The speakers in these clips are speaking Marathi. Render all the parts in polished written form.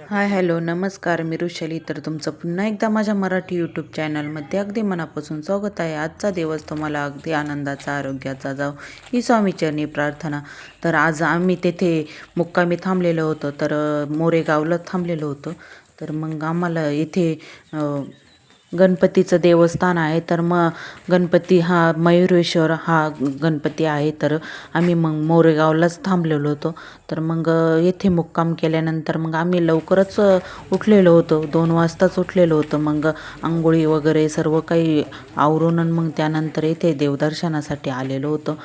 हाय हॅलो नमस्कार, मी ऋषाली. तर तुमचं पुन्हा एकदा माझ्या मराठी यूट्यूब चॅनलमध्ये अगदी मनापासून स्वागत आहे. आजचा दिवस तुम्हाला अगदी आनंदाचा, आरोग्याचा जाव ही स्वामीचरणी प्रार्थना. तर आज आम्ही तेथे मुक्कामी थांबलेलो होतो. तर मोरेगावला थांबलेलो होतो. तर मग आम्हाला इथे गणपतीचं देवस्थान आहे. तर मग गणपती हा मयुरेश्वर हा गणपती आहे. तर आम्ही मग मोरेगावलाच थांबलेलो होतो. तर मग येथे मुक्काम केल्यानंतर मग आम्ही लवकरच उठलेलो होतो. 2 वाजताच उठलेलो होतो. मग अंघोळी वगैरे सर्व काही आवरून मग त्यानंतर येथे देवदर्शनासाठी आलेलो होतो.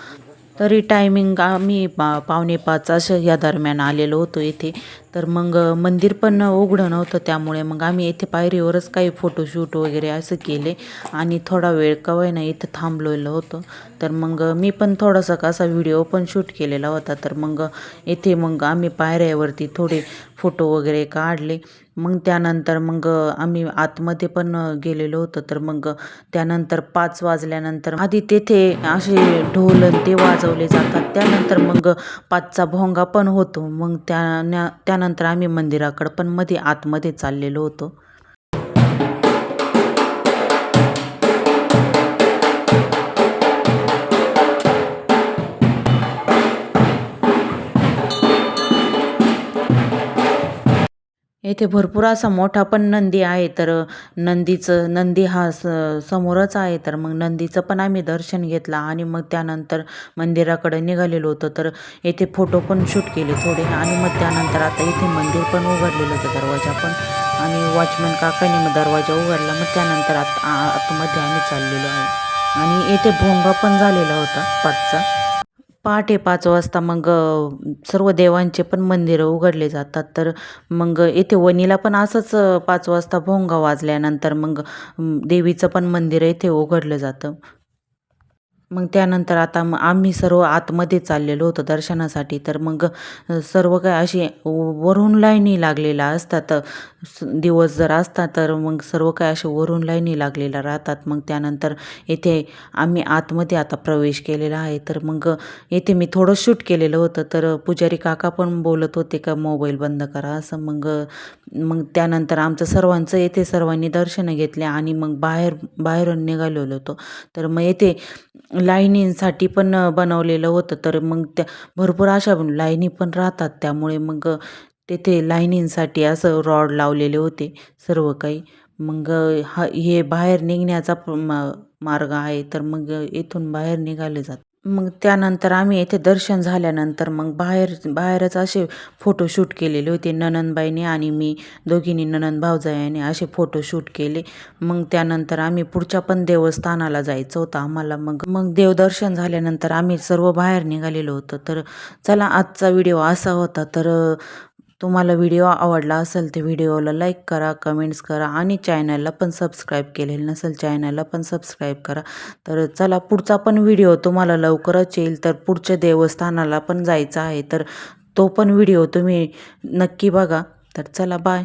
तरी टायमिंग आम्ही 4:45 असं या दरम्यान आलेलो होतो इथे. तर मग मंदिर पण उघडं नव्हतं, त्यामुळे मग आम्ही इथे पायरीवरच काही फोटोशूट वगैरे असं केले आणि थोडा वेळ का होईना इथं थांबलेलो होतो. तर मग मी पण थोडासा असा व्हिडिओ पण शूट केलेला होता. तर मग इथे मग आम्ही पायऱ्यावरती थोडे फोटो वगैरे काढले. मग त्यानंतर मग आम्ही आतमध्ये पण गेलेलो होतो. तर मग त्यानंतर 5 वाजल्यानंतर आधी तेथे असे ढोल ते वाजवले जातात. त्यानंतर मग 5चा भोंगा पण होतो. मग त्यानंतर आम्ही मंदिराकडं पण मध्ये आतमध्ये चाललेलो होतो. येथे भरपूर असा मोठा पण नंदी आहे. तर नंदी हा समोरच आहे. तर मग नंदीचं पण आम्ही दर्शन घेतलं आणि मग त्यानंतर मंदिराकडे निघालेलो होतो. तर येथे फोटो पण शूट केले थोडे आणि मग त्यानंतर आता इथे मंदिर पण उघडलेलं होतं, दरवाजा पण, आणि वॉचमन काकाने मग दरवाजा उघडला. मग त्यानंतर आतमध्ये आम्ही चाललेलो आहे आणि येथे भोंगा पण झालेला होता 5चा. पहाटे 5 वाजता मग सर्व देवांचे पण मंदिरं उघडले जातात. तर मग इथे वणीला पण असंच 5 वाजता भोंगा वाजल्यानंतर मग देवीचं पण मंदिर इथे उघडलं जातं. मग त्यानंतर आता मग आम्ही सर्व आतमध्ये चाललेलो होतो दर्शनासाठी. तर मग सर्व काही अशी वरून लाईनी लागलेल्या असतात. दिवस जर असता तर मग सर्व काही असे वरून लाईनी लागलेल्या राहतात. मग त्यानंतर येथे आम्ही आतमध्ये आता प्रवेश केलेला आहे. तर मग येथे मी थोडं शूट केलेलं होतं. तर पुजारी काका पण बोलत होते का मोबाईल बंद करा असं. मग मग त्यानंतर आमचं सर्वांचं येथे सर्वांनी दर्शनं घेतले आणि मग बाहेरून निघालेलो होतो. तर मग येथे लाईनींसाठी पण बनवलेलं होतं. तर मग त्या भरपूर अशा लाईनी पण राहतात. त्यामुळे मग तेथे लाईनींसाठी असं रॉड लावलेले होते सर्व काही. मग हे बाहेर निघण्याचा मार्ग आहे. तर मग इथून बाहेर निघाले जात. मग त्यानंतर आम्ही येथे दर्शन झाल्यानंतर मग बाहेरच असे फोटोशूट केलेले होते. नणंदबाईने आणि मी दोघींनी, नणंद भावजाईने असे फोटोशूट केले. मग त्यानंतर आम्ही पुढच्या पण देवस्थानाला जायचं होतं आम्हाला. मग देवदर्शन झाल्यानंतर आम्ही सर्व बाहेर निघालेलो होतो. तर चला, आजचा व्हिडिओ असा होता. तर तुम्हाला व्हिडिओ आवडला असेल तर व्हिडिओला लाईक करा, कमेंट्स करा आणि चॅनलला पण सबस्क्राईब केलेलं नसेल चॅनलला पण सबस्क्राईब करा. तर चला, पुढचा पण व्हिडिओ तुम्हाला लवकरच येईल. तर पुढच्या देवस्थानाला पण जायचं आहे. तर तो पण व्हिडिओ तुम्ही नक्की बघा. तर चला, बाय.